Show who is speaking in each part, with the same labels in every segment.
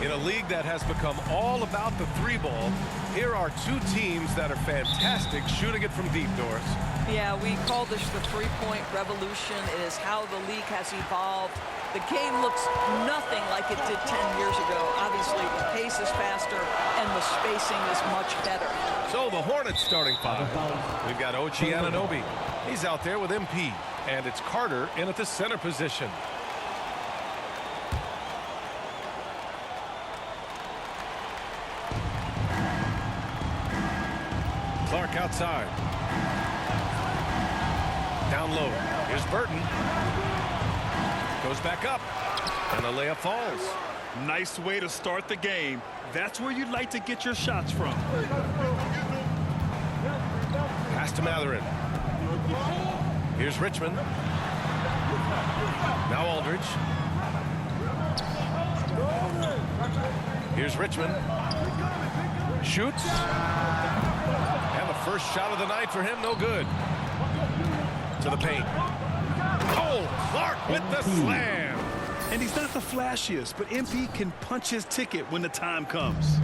Speaker 1: In a league that has become all about the three ball, here are two teams that are fantastic shooting it from deep, Doris.
Speaker 2: Yeah, we call this the three-point revolution. It is how the league has evolved. The game looks nothing like it did 10 years ago. Obviously, the pace is faster and the spacing is much better.
Speaker 1: So the Hornets starting five. We've got Ochai Anunoby. He's out there with MP. And it's Carter in at the center position. Clark outside. Down low. Here's Burton. Goes back up. And the layup falls.
Speaker 3: Nice way to start the game. That's where you'd like to get your shots from.
Speaker 1: Pass to Mathurin. Here's Richmond. Now Aldridge. Here's Richmond. Shoots. And the first shot of the night for him, no good. To the paint. Oh, Clark with the slam.
Speaker 3: And he's not the flashiest, but MP can punch his ticket when the time comes.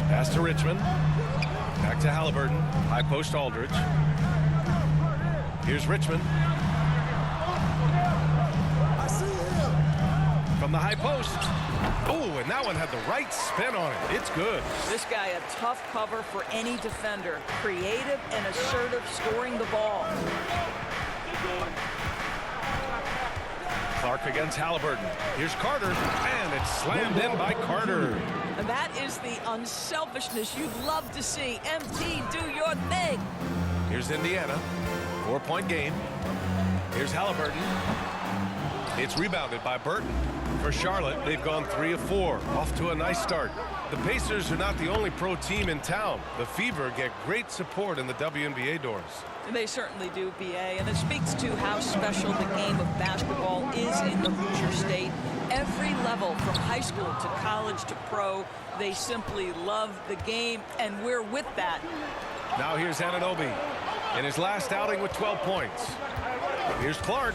Speaker 1: Pass to Richmond. Back to Halliburton. High post Aldridge. Here's Richmond. From the high post. Oh, and that one had the right spin on it. It's good.
Speaker 2: This guy a tough cover for any defender. Creative and assertive scoring the ball.
Speaker 1: Clark against Halliburton. Here's Carter, and it's slammed in by Carter.
Speaker 2: And that is the unselfishness you'd love to see. MP, do your thing.
Speaker 1: Here's Indiana. 4-point game. Here's Halliburton. It's rebounded by Burton. For Charlotte, they've gone 3 of 4. Off to a nice start. The Pacers are not the only pro team in town. The Fever get great support in the WNBA doors.
Speaker 2: They certainly do, BA, and it speaks to how special the game of basketball is in the Hoosier State. Every level, from high school to college to pro, they simply love the game, and we're with that.
Speaker 1: Now here's Anunoby in his last outing with 12 points. Here's Clark.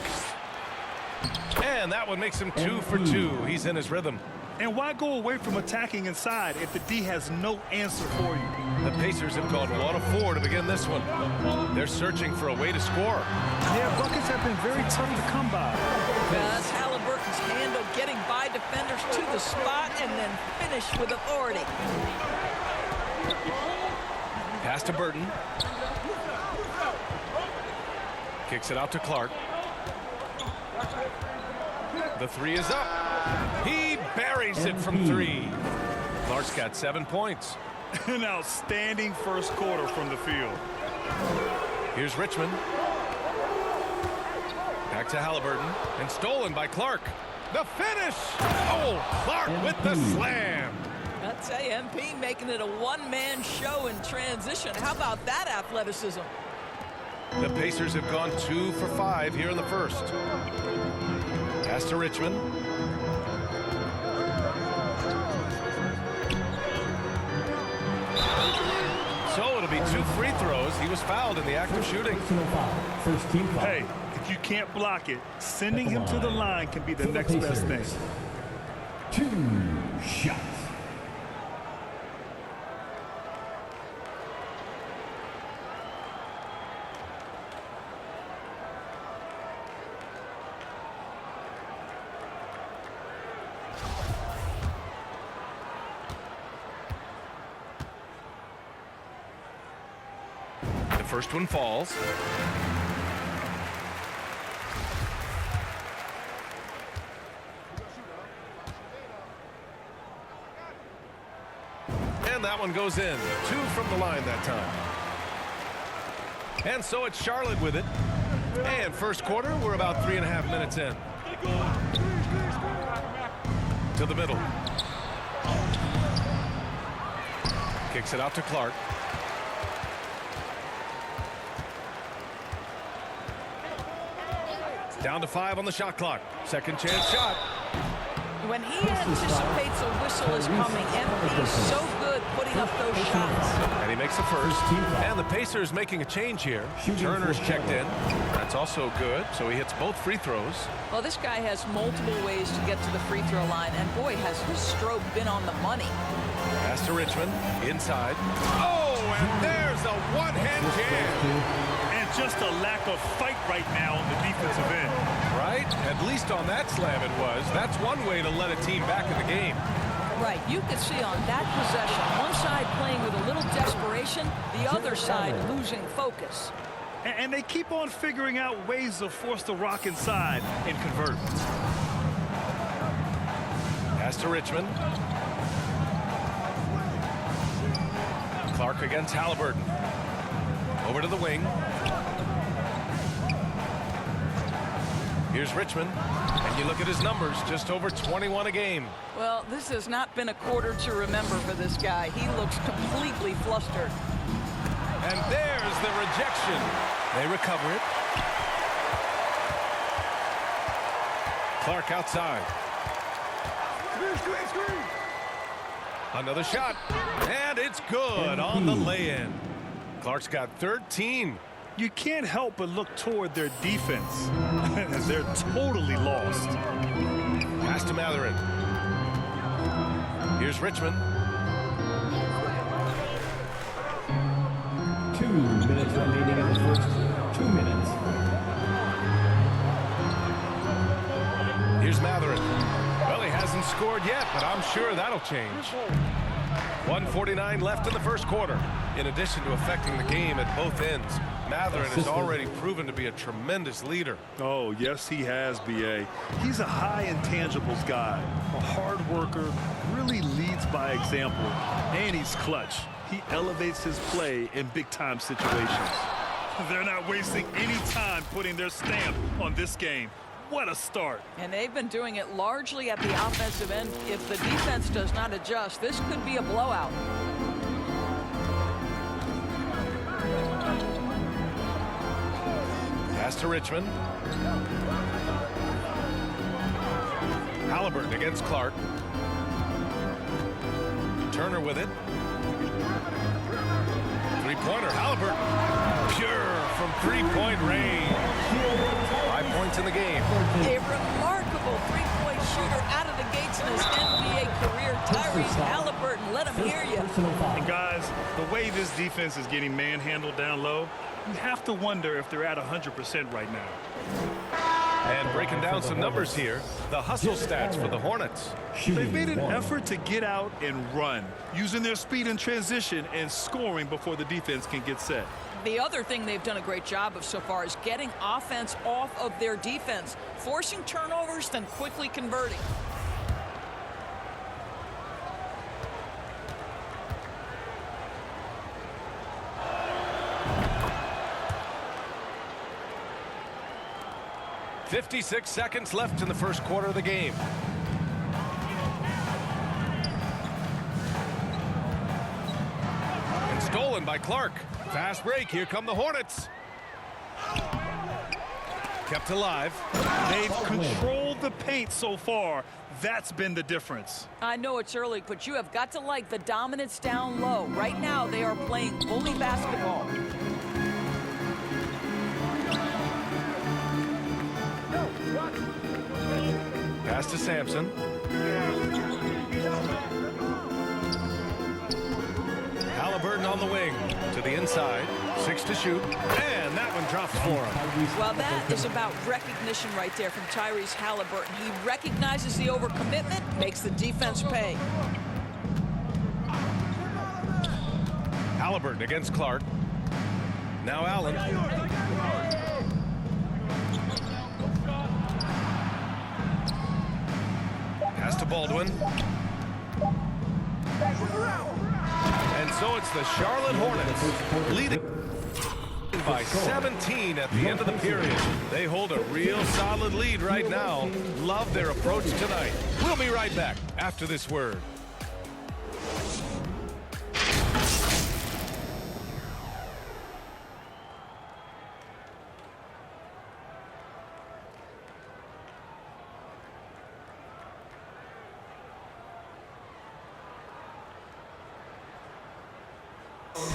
Speaker 1: And that one makes him 2 for 2. He's in his rhythm.
Speaker 3: And why go away from attacking inside if the D has no answer for you?
Speaker 1: The Pacers have gone 1 of 4 to begin this one. They're searching for a way to score.
Speaker 3: Their buckets have been very tough to come by.
Speaker 2: That's Halliburton's handle, getting by defenders to the spot and then finish with authority.
Speaker 1: Pass to Burton. Kicks it out to Clark. The three is up. He buries it from 3. Clark's got 7 points.
Speaker 3: An outstanding first quarter from the field.
Speaker 1: Here's Richmond. Back to Halliburton. And stolen by Clark. The finish! Oh, Clark with the slam.
Speaker 2: I'd say MP making it a one-man show in transition. How about that athleticism?
Speaker 1: The Pacers have gone 2 for 5 here in the first. Pass to Richmond. So it'll be 2 free throws. He was fouled in the act of shooting.
Speaker 4: First team foul.
Speaker 3: Hey, if you can't block it, sending him to the line can be the next best thing.
Speaker 4: 2 shots.
Speaker 1: First one falls. And that one goes in. 2 from the line that time. And so it's Charlotte with it. And first quarter, we're about 3.5 minutes in. To the middle. Kicks it out to Clark. Down to 5 on the shot clock. Second chance shot.
Speaker 2: When he anticipates a whistle is coming, MP is so good putting up those shots.
Speaker 1: And he makes a first. And the Pacers making a change here. Turner's checked in. That's also good. So he hits both free throws.
Speaker 2: Well, this guy has multiple ways to get to the free throw line, and boy, has his stroke been on the money.
Speaker 1: Pass to Richmond. Inside. Oh, and there's a one-hand jam.
Speaker 3: And just a lack of fight right now on the defensive end.
Speaker 1: Right? At least on that slam it was. That's one way to let a team back in the game.
Speaker 2: Right, you could see on that possession, one side playing with a little desperation, the other side losing focus.
Speaker 3: And they keep on figuring out ways to force the rock inside and convert.
Speaker 1: Pass to Richmond. Clark against Halliburton. Over to the wing. Here's Richmond. And you look at his numbers, just over 21 a game.
Speaker 2: Well, this has not been a quarter to remember for this guy. He looks completely flustered.
Speaker 1: And there's the rejection. They recover it. Clark outside. Screen. Another shot. And it's good on the lay-in. Clark's got 13.
Speaker 3: You can't help but look toward their defense. They're totally lost.
Speaker 1: Pass to Matherin. Here's Richmond.
Speaker 4: 2 minutes remaining in the first 2 minutes.
Speaker 1: Here's Matherin. Well, he hasn't scored yet, but I'm sure that'll change. 1:49 left in the first quarter. In addition to affecting the game at both ends, Matherin has already proven to be a tremendous leader.
Speaker 3: Oh, yes, he has, B.A. He's a high intangibles guy, a hard worker, really leads by example, and he's clutch. He elevates his play in big-time situations. They're not wasting any time putting their stamp on this game. What a start.
Speaker 2: And they've been doing it largely at the offensive end. If the defense does not adjust, this could be a blowout.
Speaker 1: Pass to Richmond. Halliburton against Clark. Turner with it. Three-pointer, Halliburton. Pure from three-point range. 5 points in the game.
Speaker 2: A remarkable three-point shooter out of the gates in his NBA career. Tyrese Halliburton, let him hear you.
Speaker 3: And guys, the way this defense is getting manhandled down low, you have to wonder if they're at 100% right now.
Speaker 1: And breaking down some numbers here, the hustle stats for the Hornets.
Speaker 3: They've made an effort to get out and run, using their speed in transition and scoring before the defense can get set.
Speaker 2: The other thing they've done a great job of so far is getting offense off of their defense, forcing turnovers, then quickly converting.
Speaker 1: .56 seconds left in the first quarter of the game. And stolen by Clark. Fast break. Here come the Hornets. Kept alive.
Speaker 3: They've controlled the paint so far. That's been the difference.
Speaker 2: I know it's early, but you have got to like the dominance down low. Right now, they are playing bully basketball.
Speaker 1: Pass to Sampson. Halliburton on the wing. To the inside. 6 to shoot. And that one drops for him.
Speaker 2: Well, that is about recognition right there from Tyrese Halliburton. He recognizes the overcommitment, makes the defense pay.
Speaker 1: Halliburton against Clark. Now Allen. Pass to Baldwin. And so it's the Charlotte Hornets leading by 17 at the end of the period. They hold a real solid lead right now. Love their approach tonight. We'll be right back after this word.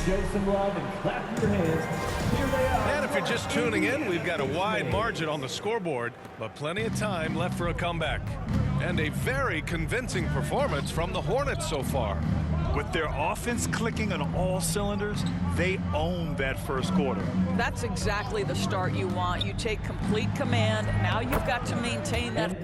Speaker 4: Show some love and clap your hands. Here they are.
Speaker 1: And if you're just tuning in, we've got a wide margin on the scoreboard, but plenty of time left for a comeback. And a very convincing performance from the Hornets so far.
Speaker 3: With their offense clicking on all cylinders, they own that first quarter.
Speaker 2: That's exactly the start you want. You take complete command. Now you've got to maintain that.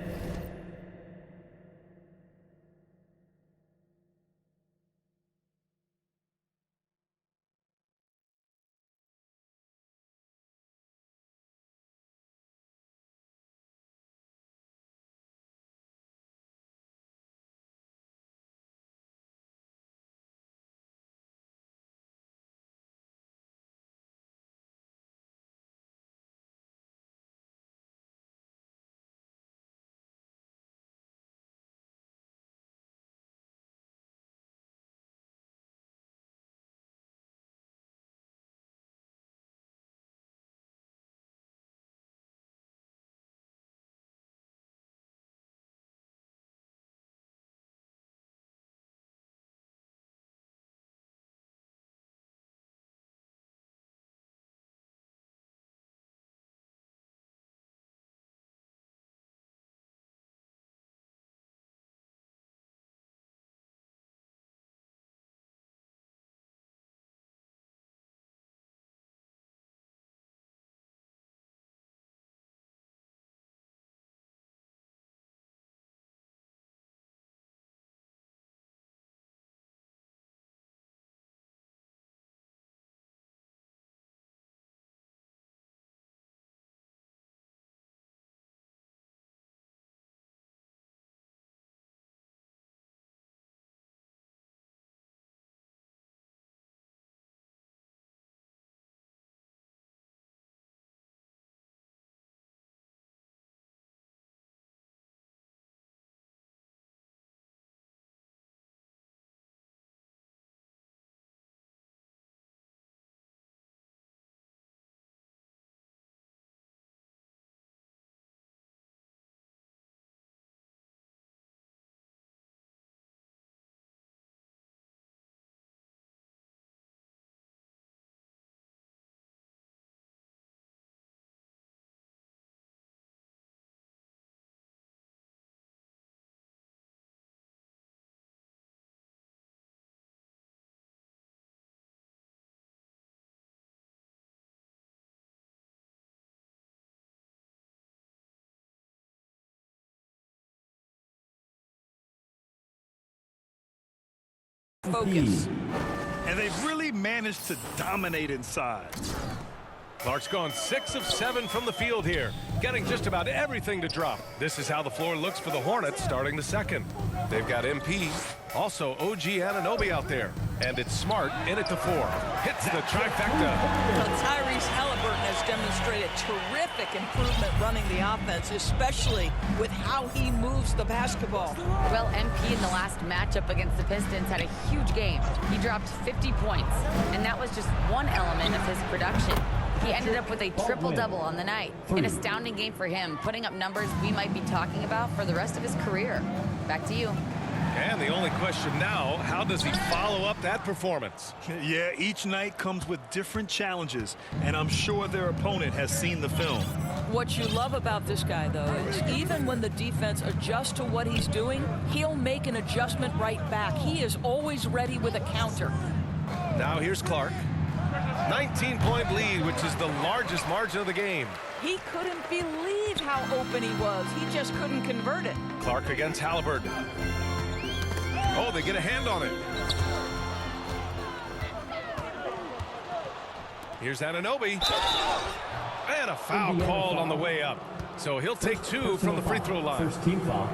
Speaker 2: Focus.
Speaker 3: And they've really managed to dominate inside.
Speaker 1: Clark's gone 6 of 7 from the field here, getting just about everything to drop. This is how the floor looks for the Hornets starting the second. They've got MP, also OG Anunoby out there, and it's Smart in at the 4. Hits the trifecta.
Speaker 2: Well, Tyrese Halliburton has demonstrated terrific improvement running the offense, especially with how he moves the basketball.
Speaker 5: Well, MP in the last matchup against the Pistons had a huge game. He dropped 50 points, and that was just one element of his production. He ended up with a triple-double on the night. An astounding game for him, putting up numbers we might be talking about for the rest of his career. Back to you.
Speaker 1: And the only question now, how does he follow up that performance?
Speaker 3: Yeah, each night comes with different challenges, and I'm sure their opponent has seen the film.
Speaker 2: What you love about this guy, though, is even when the defense adjusts to what he's doing, he'll make an adjustment right back. He is always ready with a counter.
Speaker 1: Now here's Clark. 19-point lead, which is the largest margin of the game.
Speaker 2: He couldn't believe how open he was. He just couldn't convert it.
Speaker 1: Clark against Halliburton. Oh, they get a hand on it. Here's Anunoby. And a foul called on the way up. So he'll take 2 from the free throw line.
Speaker 4: First team foul.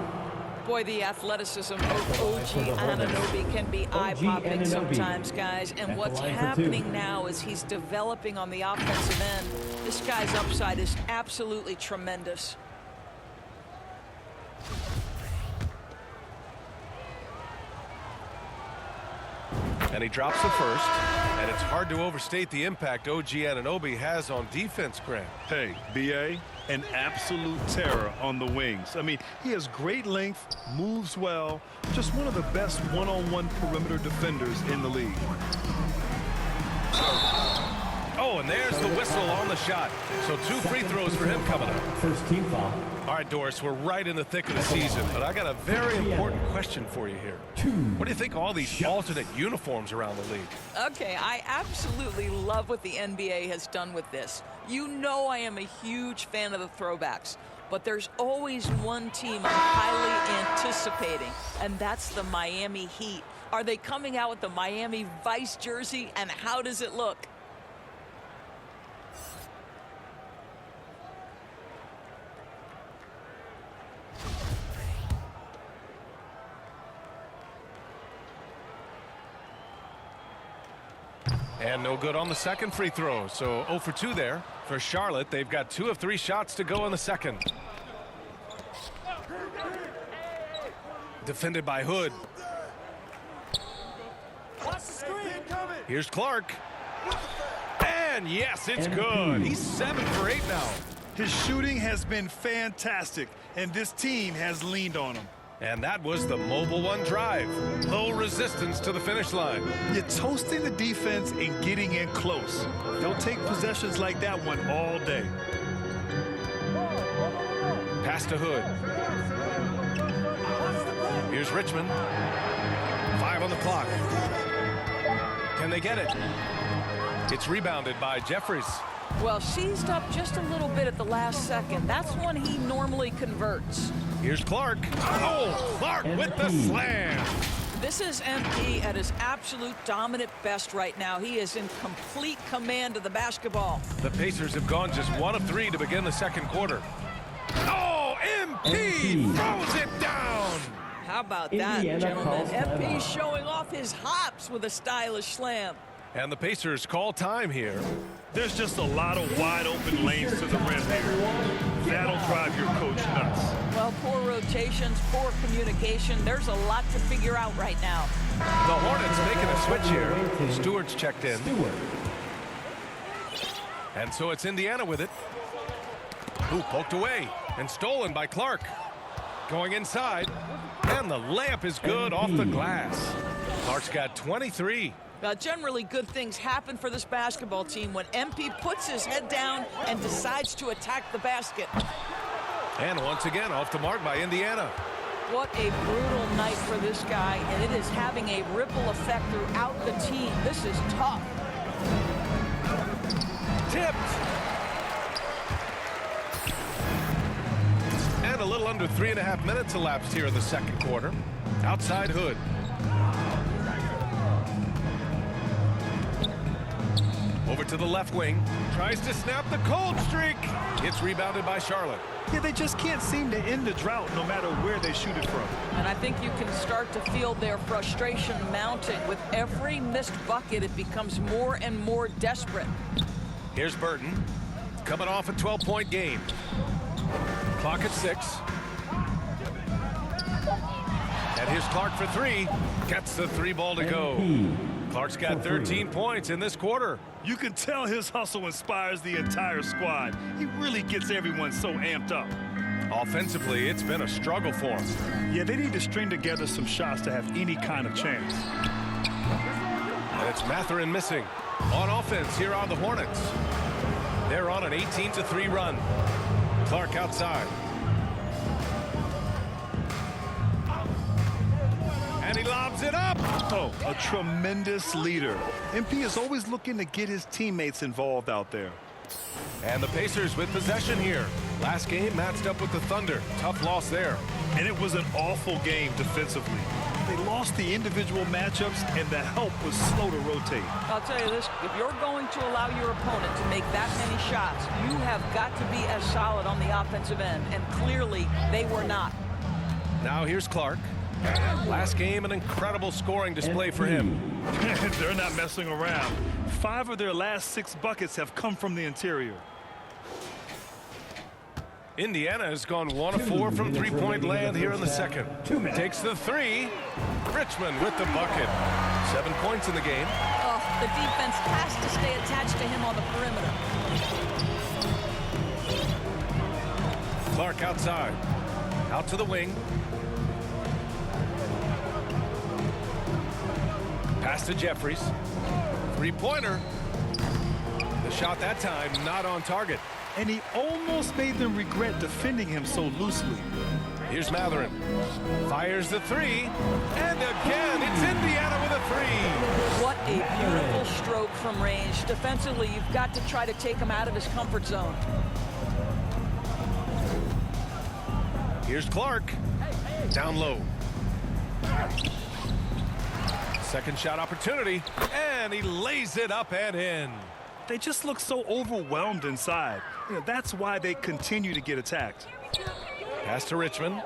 Speaker 2: Boy, the athleticism of OG Anunoby can be eye-popping sometimes, guys. And what's happening now is he's developing on the offensive end. This guy's upside is absolutely tremendous.
Speaker 1: And he drops the first. And it's hard to overstate the impact OG Anunoby has on defense, Grant.
Speaker 3: Hey, B.A., an absolute terror on the wings. I mean, he has great length, moves well, just one of the best one-on-one perimeter defenders in the league.
Speaker 1: Oh, and there's the whistle on the shot. So 2 free throws for him coming up.
Speaker 4: First team foul.
Speaker 1: All right, Doris, we're right in the thick of the season, but I got a very important question for you here. What do you think of all these alternate uniforms around the league?
Speaker 2: Okay, I absolutely love what the NBA has done with this. You know I am a huge fan of the throwbacks, but there's always one team I'm highly anticipating, and that's the Miami Heat. Are they coming out with the Miami Vice jersey, and how does it look?
Speaker 1: And no good on the second free throw. So 0 for 2 there for Charlotte. They've got 2 of 3 shots to go in the second. Defended by Hood. Here's Clark. And yes, it's good. He's 7 for 8 now.
Speaker 3: His shooting has been fantastic, and this team has leaned on him.
Speaker 1: And that was the Mobile One drive. Low resistance to the finish line.
Speaker 3: You're toasting the defense and getting in close. They'll take possessions like that one all day.
Speaker 1: Pass to Hood. Here's Richmond. 5 on the clock. Can they get it? It's rebounded by Jeffries.
Speaker 2: Well, seized up just a little bit at the last second. That's when he normally converts.
Speaker 1: Here's Clark. Oh, Clark with the slam.
Speaker 2: This is MP at his absolute dominant best right now. He is in complete command of the basketball.
Speaker 1: The Pacers have gone just 1 of 3 to begin the second quarter. Oh, MP throws it down.
Speaker 2: How about that,
Speaker 4: Indiana
Speaker 2: gentlemen?
Speaker 4: calls
Speaker 2: MP
Speaker 4: timeout.
Speaker 2: showing off his hops with a stylish slam.
Speaker 1: And the Pacers call time here.
Speaker 3: There's just a lot of wide open lanes to the rim here. That'll drive your coach nuts.
Speaker 2: Well, poor rotations, poor communication. There's a lot to figure out right now.
Speaker 1: The Hornets making a switch here. Stewart's checked in.
Speaker 4: Stewart.
Speaker 1: And so it's Indiana with it. Who poked away and stolen by Clark. Going inside. And the layup is good off the glass. Clark's got 23.
Speaker 2: Generally, good things happen for this basketball team when MP puts his head down and decides to attack the basket.
Speaker 1: And once again, off the mark by Indiana.
Speaker 2: What a brutal night for this guy, and it is having a ripple effect throughout the team. This is tough.
Speaker 1: Tipped. And a little under 3.5 minutes elapsed here in the second quarter. Outside Hood. Over to the left wing. Tries to snap the cold streak. It's rebounded by Charlotte.
Speaker 3: Yeah, they just can't seem to end the drought no matter where they shoot it from.
Speaker 2: And I think you can start to feel their frustration mounting. With every missed bucket, it becomes more and more desperate.
Speaker 1: Here's Burton. Coming off a 12-point game. Clock at 6. And here's Clark for 3. Gets the 3 ball to go. Clark's got 13 points in this quarter.
Speaker 3: You can tell his hustle inspires the entire squad. He really gets everyone so amped up.
Speaker 1: Offensively, it's been a struggle for him.
Speaker 3: Yeah, they need to string together some shots to have any kind of chance.
Speaker 1: And it's Mathurin missing. On offense, here are the Hornets. They're on an 18-3 run. Clark outside. And he lobs it up.
Speaker 3: Oh, a tremendous leader. MP is always looking to get his teammates involved out there.
Speaker 1: And the Pacers with possession here. Last game matched up with the Thunder. Tough loss there.
Speaker 3: And it was an awful game defensively. They lost the individual matchups, and the help was slow to rotate.
Speaker 2: I'll tell you this, if you're going to allow your opponent to make that many shots, you have got to be as solid on the offensive end, and clearly they were not.
Speaker 1: Now here's Clark. Last game, an incredible scoring display for him.
Speaker 3: They're not messing around. 5 of their last 6 buckets have come from the interior.
Speaker 1: Indiana has gone 1 of 4 from three-point land here in the second. Takes the 3. Richmond with the bucket. 7 points in the game.
Speaker 2: Oh, the defense has to stay attached to him on the perimeter.
Speaker 1: Clark outside. Out to the wing. Pass to Jeffries. 3-pointer. The shot that time, not on target.
Speaker 3: And he almost made them regret defending him so loosely.
Speaker 1: Here's Mathurin. Fires the three. And again, it's Indiana with a three.
Speaker 2: What a beautiful stroke from range. Defensively, you've got to try to take him out of his comfort zone.
Speaker 1: Here's Clark. Down low. Second shot opportunity. And he lays it up and in.
Speaker 3: They just look so overwhelmed inside. That's why they continue to get attacked.
Speaker 1: Pass to Richmond.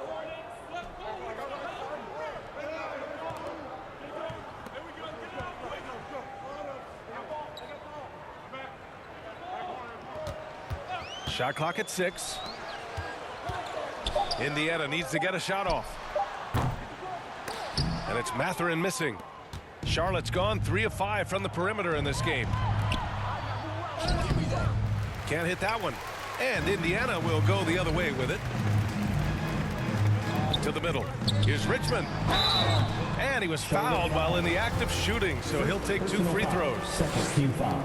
Speaker 1: Shot clock at 6. Indiana needs to get a shot off. And it's Mathurin missing. Charlotte's gone 3 of 5 from the perimeter in this game. Can't hit that one. And Indiana will go the other way with it. To the middle. Here's Richmond. And he was fouled while in the act of shooting, so he'll take 2 free throws.
Speaker 4: Second team foul.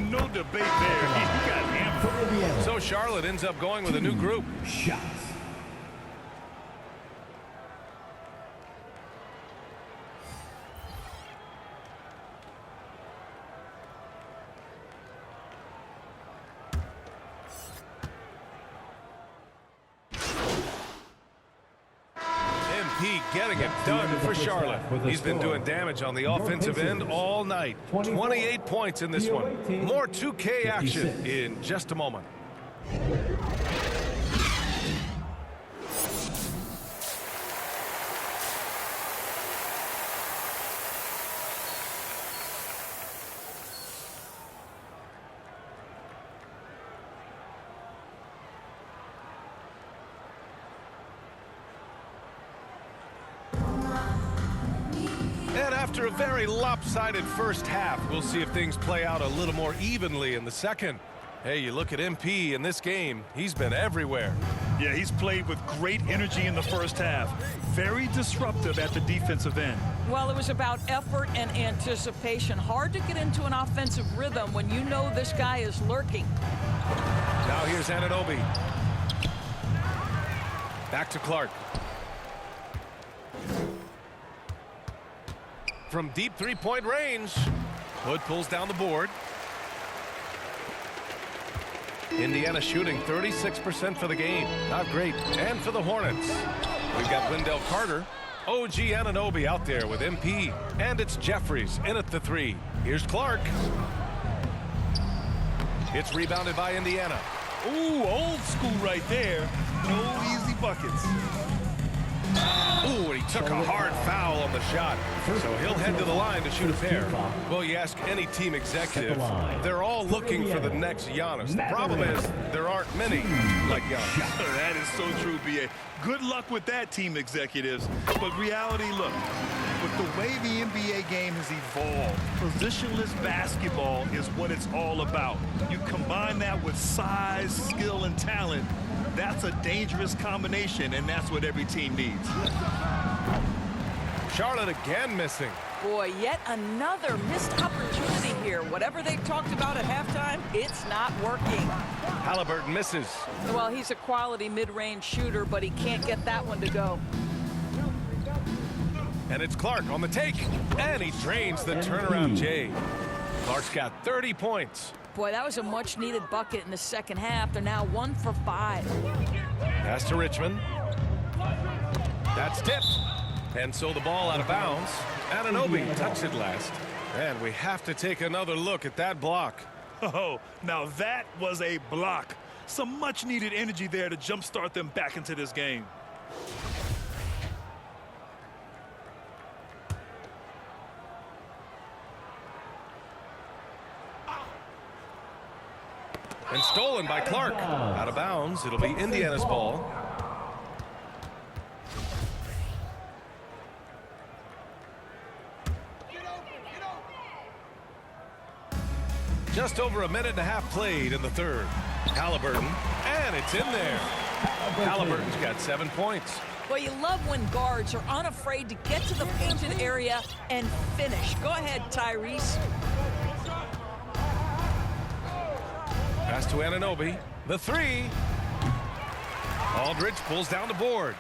Speaker 3: No debate there. He got hammered.
Speaker 1: So Charlotte ends up going with a new group.
Speaker 4: Shots.
Speaker 1: MP getting it done for Charlotte. He's been doing damage on the offensive end all night. 28 points in this one. More 2K action in just a moment. And after a very lopsided first half, we'll see if things play out a little more evenly in the second. Hey, you look at MP in this game, he's been everywhere.
Speaker 3: Yeah, he's played with great energy in the first half. Very disruptive at the defensive end.
Speaker 2: Well, it was about effort and anticipation. Hard to get into an offensive rhythm when you know this guy is lurking.
Speaker 1: Now here's Anunoby. Back to Clark. From deep three-point range. Hood pulls down the board. Indiana shooting 36% for the game. Not great. And for the Hornets, we've got Wendell Carter. OG Anunoby out there with MP. And it's Jeffries in at the 3. Here's Clark. It's rebounded by Indiana.
Speaker 3: Ooh, old school right there. No easy buckets.
Speaker 1: Ooh, and he took a hard foul on the shot. So he'll head to the line to shoot a pair. Well, you ask any team executive, they're all looking for the next Giannis. The problem is there aren't many like Giannis.
Speaker 3: That is so true, B.A. Good luck with that, team executives. But reality, look, with the way the NBA game has evolved, positionless basketball is what it's all about. You combine that with size, skill, and talent, that's a dangerous combination, and that's what every team needs.
Speaker 1: Charlotte again missing.
Speaker 2: Boy, yet another missed opportunity here. Whatever they talked about at halftime, it's not working.
Speaker 1: Halliburton misses.
Speaker 2: Well, he's a quality mid-range shooter, but he can't get that one to go.
Speaker 1: And it's Clark on the take. And he drains the turnaround J. Clark's got 30 points.
Speaker 2: Boy, that was a much-needed bucket in the second half. They're now 1 for 5.
Speaker 1: Pass to Richmond. That's tipped. And so the ball out of bounds. Anunoby touched it last. And we have to take another look at that block.
Speaker 3: Oh, now that was a block. Some much-needed energy there to jumpstart them back into this game.
Speaker 1: And stolen by Clark. Out of bounds. It'll be Indiana's ball. Just over a minute and a half played in the third. Halliburton. And it's in there. Halliburton's got 7 points.
Speaker 2: Well, you love when guards are unafraid to get to the painted area and finish. Go ahead, Tyrese.
Speaker 1: Pass to Anunoby. The three. Aldridge pulls down the board.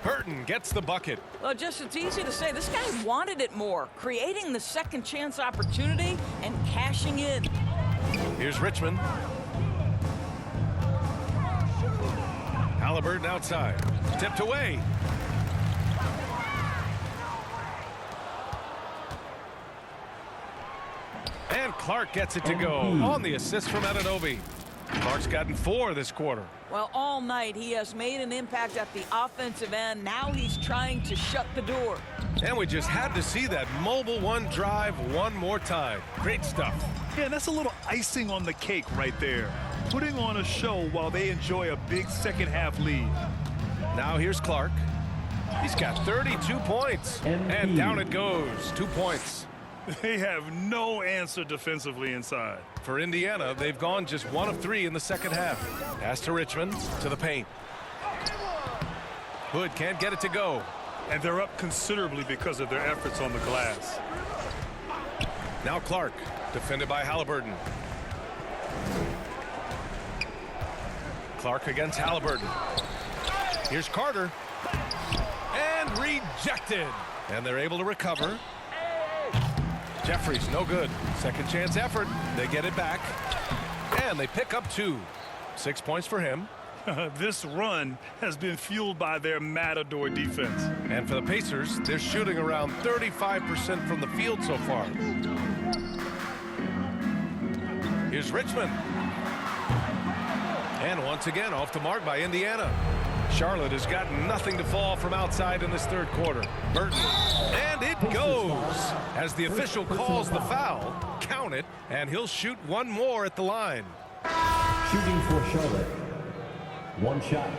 Speaker 1: Burton gets the bucket.
Speaker 2: Well, it's easy to say. This guy wanted it more, creating the second chance opportunity and cashing in.
Speaker 1: Here's Richmond. Halliburton outside. Tipped away. And Clark gets it to go on the assist from Anunoby. Clark's gotten 4 this quarter.
Speaker 2: Well, all night he has made an impact at the offensive end. Now he's trying to shut the door.
Speaker 1: And we just had to see that mobile one drive one more time. Great stuff.
Speaker 3: Yeah, that's a little icing on the cake right there. Putting on a show while they enjoy a big second half lead.
Speaker 1: Now here's Clark. He's got 32 points. And down it goes. 2 points.
Speaker 3: They have no answer defensively inside.
Speaker 1: For Indiana, they've gone just 1 of 3 in the second half. Pass to Richmond, to the paint. Hood can't get it to go.
Speaker 3: And they're up considerably because of their efforts on the glass.
Speaker 1: Now Clark, defended by Halliburton. Clark against Halliburton. Here's Carter. And rejected. And they're able to recover. Jeffries, no good. Second chance effort. They get it back. And they pick up 2. 6 points for him.
Speaker 3: This run has been fueled by their Matador defense.
Speaker 1: And for the Pacers, they're shooting around 35% from the field so far. Here's Richmond. And once again, off the mark by Indiana. Charlotte has got nothing to fall from outside in this third quarter. Burton. And it goes. As the official calls the foul, count it, and he'll shoot 1 more at the line.
Speaker 4: Shooting for Charlotte. 1 shot.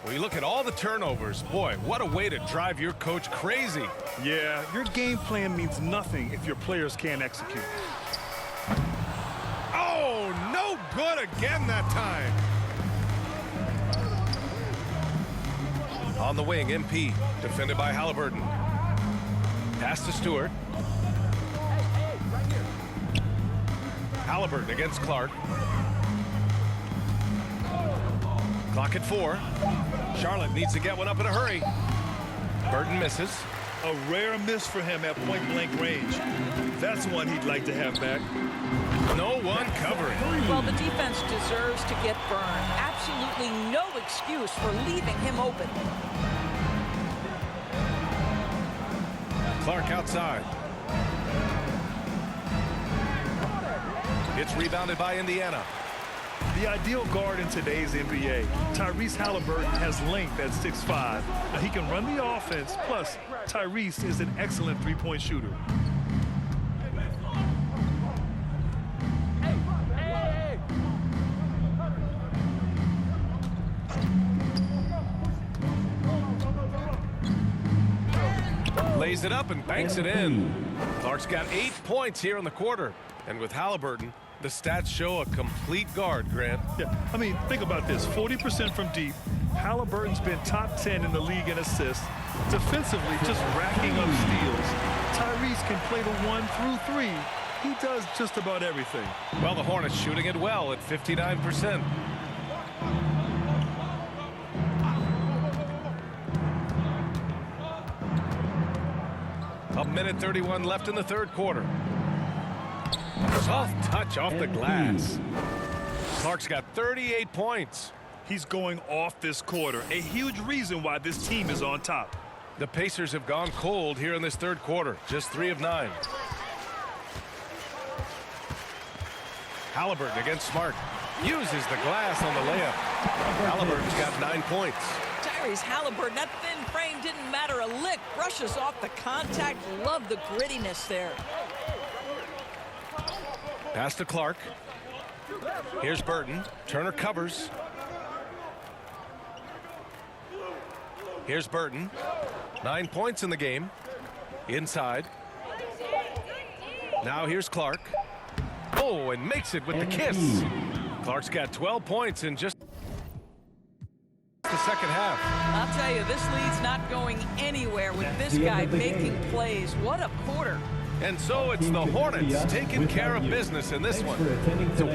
Speaker 1: We look at all the turnovers. Boy, what a way to drive your coach crazy.
Speaker 3: Yeah, your game plan means nothing if your players can't execute.
Speaker 1: Oh, no good again that time. On the wing, MP, defended by Halliburton. Pass to Stewart. Halliburton against Clark. Clock at 4. Charlotte needs to get one up in a hurry. Burton misses.
Speaker 3: A rare miss for him at point-blank range. That's one he'd like to have back.
Speaker 1: No one covering.
Speaker 2: Well, the defense deserves to get burned. Absolutely no excuse for leaving him open.
Speaker 1: Clark outside. It's rebounded by Indiana.
Speaker 3: The ideal guard in today's NBA, Tyrese Halliburton, has length at 6'5". He can run the offense, plus Tyrese is an excellent three-point shooter.
Speaker 1: Lays it up and banks it in. Clark's got 8 points here in the quarter. And with Halliburton, the stats show a complete guard, Grant.
Speaker 3: Yeah, I mean, think about this. 40% from deep. Halliburton's been top 10 in the league in assists. Defensively, just racking up steals. Tyrese can play the 1 through 3. He does just about everything.
Speaker 1: Well, the Hornets shooting it well at 59%. A minute 31 left in the third quarter. Soft touch off the glass. Clark's got 38 points.
Speaker 3: He's going off this quarter. A huge reason why this team is on top.
Speaker 1: The Pacers have gone cold here in this third quarter. Just 3 of 9. Halliburton against Smart. Uses the glass on the layup. Halliburton's got 9 points.
Speaker 2: Tyrese Halliburton, that thin frame didn't matter a lick. Brushes off the contact. Love the grittiness there.
Speaker 1: Pass to Clark. Here's Burton. Turner covers. Here's Burton. 9 points in the game. Inside. Now here's Clark. Oh, and makes it with the kiss. Clark's got 12 points in just the second half.
Speaker 2: I'll tell you, this lead's not going anywhere with this guy making plays. What a quarter.
Speaker 1: And so it's the Hornets taking care of business in this one. To